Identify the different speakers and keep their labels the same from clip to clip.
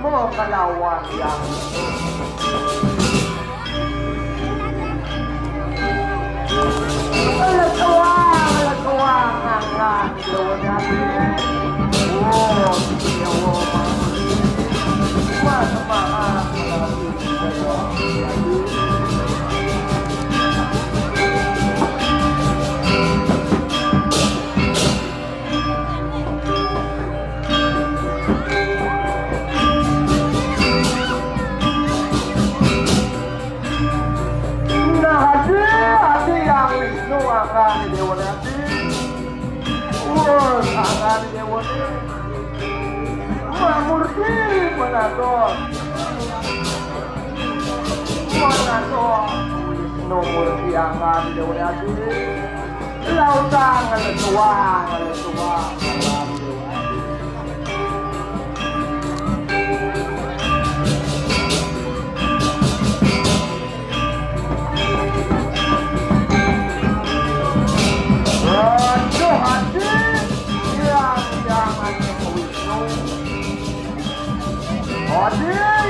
Speaker 1: mo kalawan yang Alat-tuwang ang radyo natin. Oh, yawo masamahan malapit kayo. Angani Dewa Nati, Angani Dewa Nati, Murti Manaton, Wisnu Murti Angani Dewa Nati, Lautan Aletuang,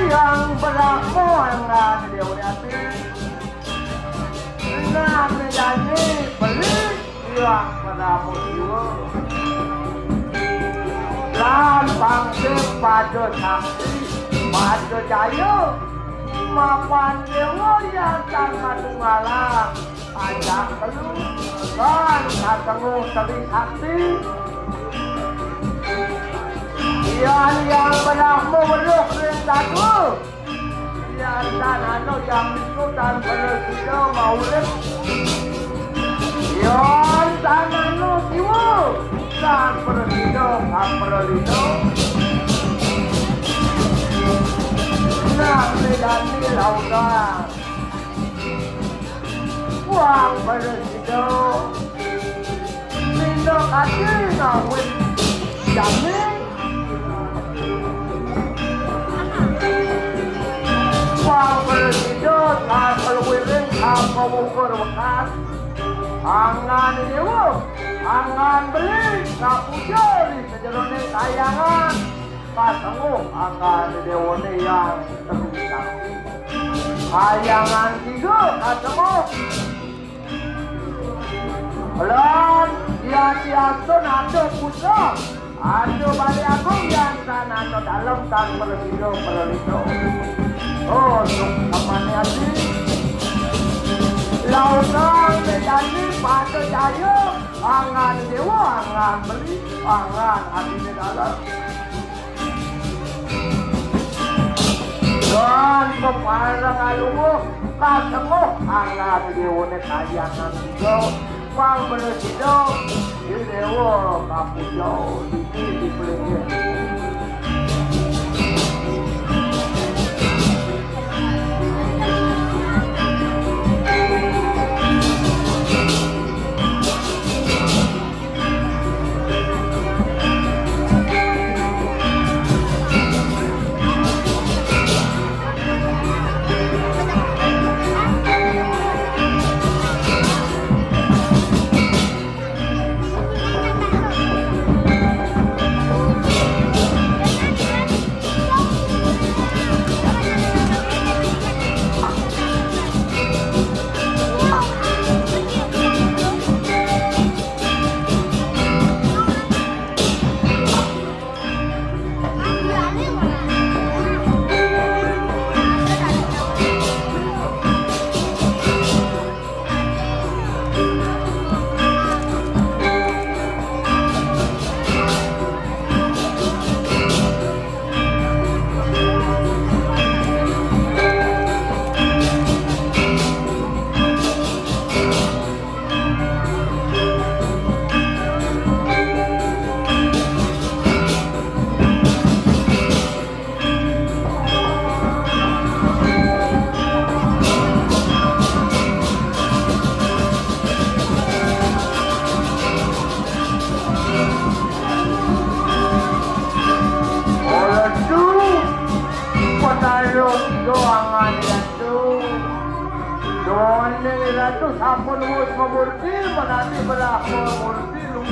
Speaker 1: yang berlaku yang ada di Uriati dengan menjadi beli yang berlaku jiwa dan bangsa pada sakti pada jaya mapan dewa yang sangat tunggalang ajak perlu dan ketemu seri sakti yang berlaku belum satu yang tanah yang disutan berlaku maulid yang tanah jiwa dan berlaku nak medani lautan uang berlaku minum hati ngawin jamin berhidup kapal wiring kapal ukur bekas angan dewa angan beli kapujari sejeronik kayangan pasanguh angan dewa yang terusah kayangan tiga pasanguh pelan dia-dia ada putra ada balik agung yang sana atau dalam tan berhidup oh, kemana hati lautan medani pada jaya angan dewa angan beli angan hati di dalam dan kepada kalungu kasenguh angan dewa ne kayangan tiga pang berhidup di dewa kapujau di pelingin Ratu sampun wis memurti menanti berapa murti lu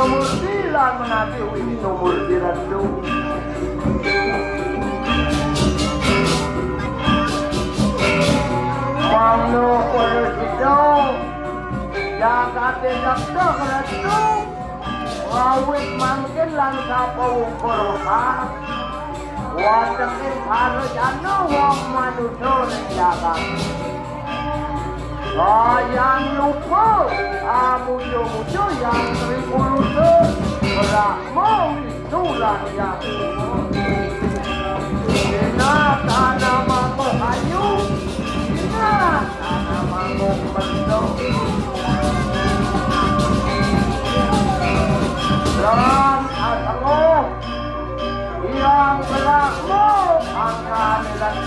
Speaker 1: murti lan menanti Wisnu murti Ratu Mano polosito jaga tindak restu ngawit mangkin lang sa pawungkorokan watakin harus ano wang manuso ng jaga yang lupa mujo-mujo yang tripuluso wala mo isulan yang tanama mo kayo tanama mo bando dan asango yang belak mo ang kanilang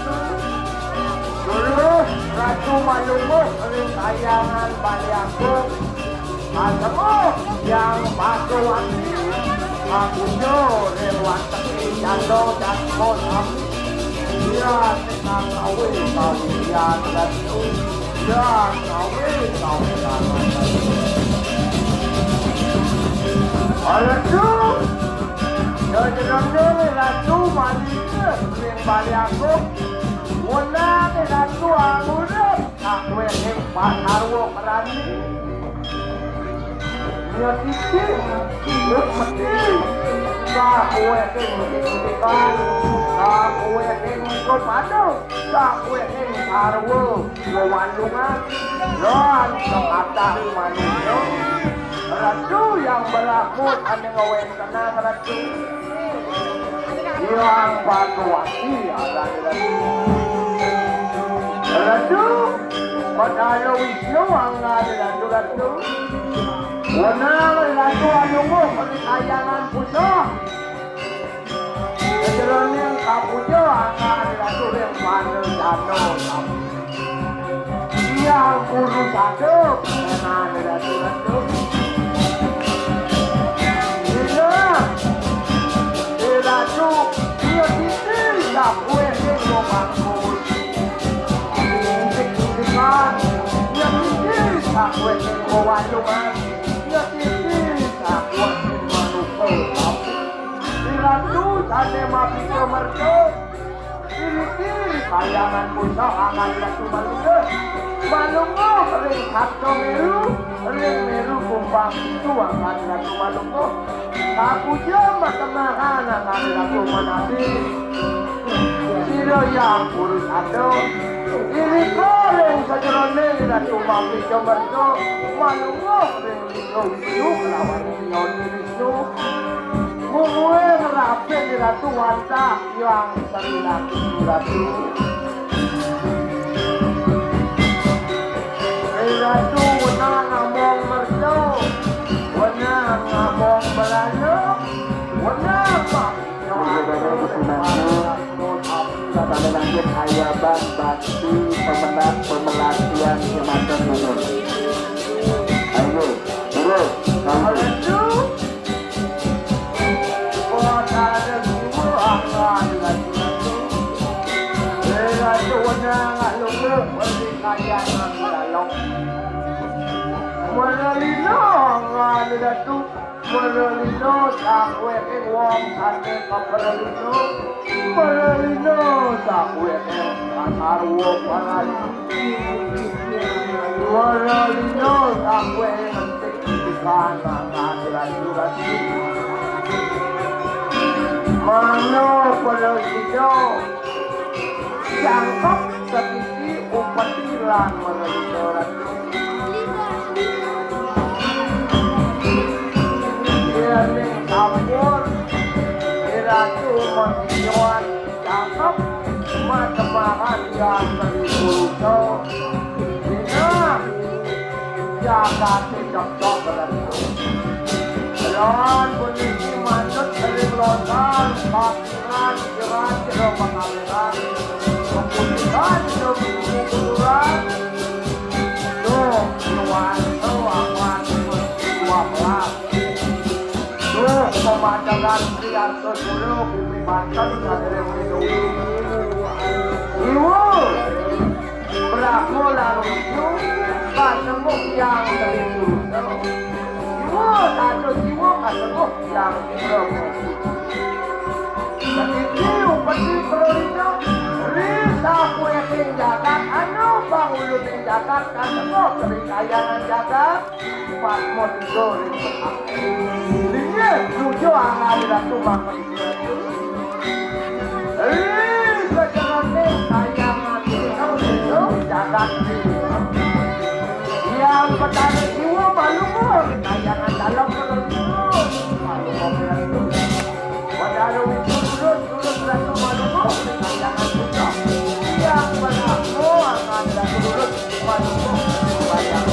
Speaker 1: dulu ratu malungo ring kayangan baliako asango yang patuan aku jo lewat teki jando dan kolam dia tengah kawin kawian ratu dan kawin ratu jadi ratu malika ring baliako wala ni ratu angura aku yang pakarwo perani dia titi mati aku yang aku yang kopado aku yang karwo wandungan loan kata manusia ratu yang berakut ane ngawen tenang ratu yang patuasi ada ratu padalo wisnu ang ratu wana ratu ano mo kayangan puso kejeron yang kapujo ang ratu yang mana jano yang puru satu kenan ratu ratu dia tidak boleh ngomong kan dia tidak boleh ngomong dia tidak boleh manusia ratu tadi mapi kemerco ini kayangan puso angan ratu manusia malungo ring hakto meru kumpang itu angan ratu malungo aku jama kemahan angan ratu manabi siro yang urus ado ini koreng sajeroneng ratu mapi kemerco malungo ring itu lawan nyon itu mumuwe merape di ratu wanta yang serilang ratu ratu wana ngamong merdo wana ngamong belano wana mak kata langit ayaban bakti pemelatian semacam ini ayo terus ratu Merlino sakwe ing wong sate keperlino merlino sakwe ing kasarwo parali merlino sakwe entik dikana ngadiran mano perlino jangkok setiki upetilan merlino ratu ning sampur ratu menjual cakep macam-macam yang terikuto dina jaga tidak berlaku lawan polisi manut sering lontar pakiran jerat jeruk pengaliran kemudian kemudian tuh luar awan dua belas pemandangan Prianto Solo bumi Banten dari Windu Iwo berlaku lalu itu kasemuk yang terlibat Iwo satu jiwa kasemuk yang terlibat ketika upeti perlibat Risa aku yang jagat anu bang ulun yang jagat kan kok dari kayangan jagat pas mau tidur dia tujuh angin ratu bang sejenis kayangan itu jagat yang petani jiwa malu pun kayangan dalam perut malu pun padahal itu turun ratu malu pun kayangan itu yang berlaku akan turun malu pun kayangan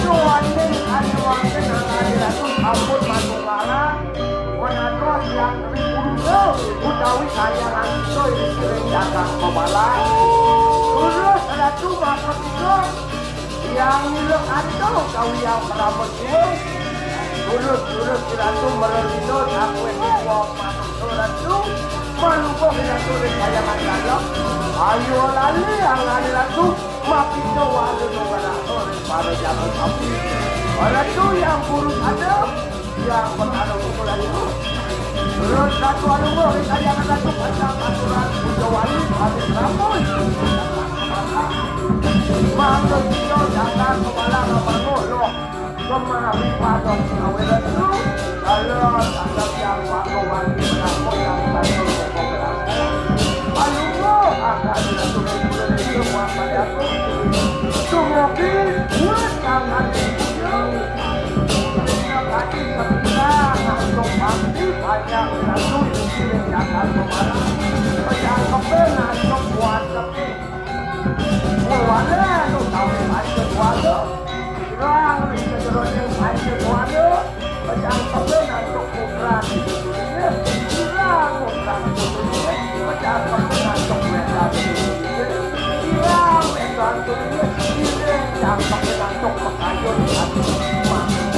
Speaker 1: tuan ini ada waktu yang ratu ampun malu kalah menadros yang ribu utawi kayangan itu yang jaga kepala terus ratu masuk itu yang milik itu kau yang merapat Urus ratu merelido aku yang masuk ratu maluko ratu di kayangan dalam ayo lali yang ada ratu mapito walu nungala para jangan api ratu yang buruk ada yang bertaruh ukuran itu terus ratu alungo di kayangan ratu pasang aturan ujawali habis rambut manusia jangan kepala ngaparngolo kemari padon awelan itu kalau tanggap yang wakowan berlaku yang bantu koperasi alungo akan dilakukan oleh semua padaku semoga buat tangan itu kaki sebelah untuk pasti banyak satu yang jangan kemana jangan kepena untuk buat tapi wala no tahu macam wala orang sejarah yang macam wala macam kepena untuk ukuran orang ukuran macam kepena untuk ukuran orang ukuran itu yang kepena untuk pakaian pakaian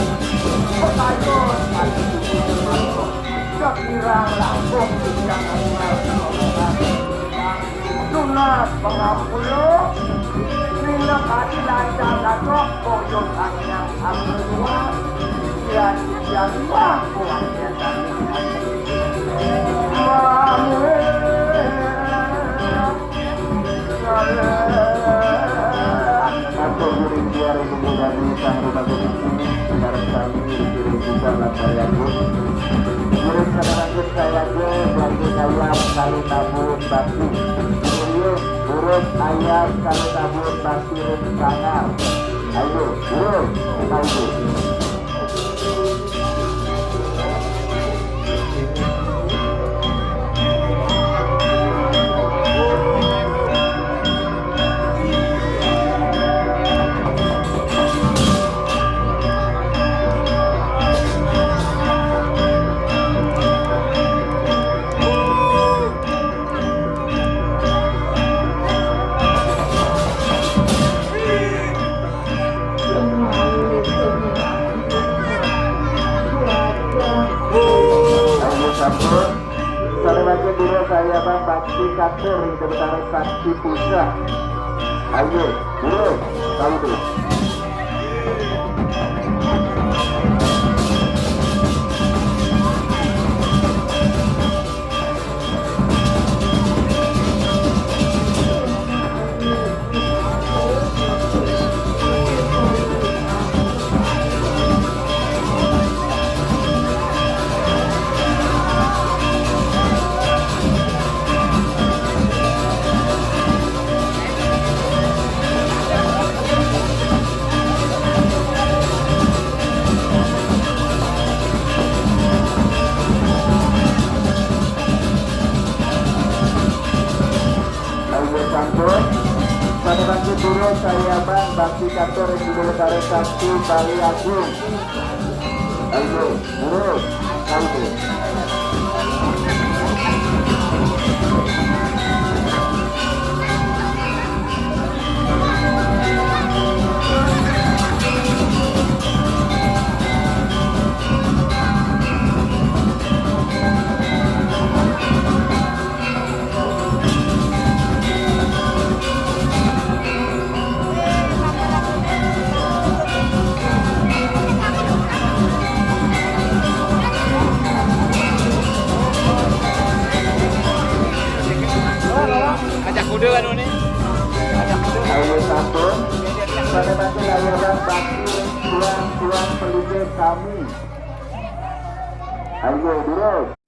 Speaker 1: sekirang langsung jangan sunat pengampulu Nina kadilan jagatok koyong kanyang amrua Sian kuat yetan Kantor guring biar kemudian disang rumah guring ini sekarang kami dikirim juga lantai aku kirim sekarang saya ke bagi ayam kali tabur batu burung ayam kali tabur batu sangar ayo burung ayo Salawatnya dulu saya bang bakti katur di sebentar saksi pusat. Ayo, dulu, tahu tuh. Pada waktu dulu saya bang bakti kantor yang di Negara Sakti Bali Agung. Ayo, dulu, tahu.
Speaker 2: kudu kan ini.
Speaker 1: Ayo sampun. Pada bantu layanan bakti tuan-tuan pelipir kami. Ayo duduk.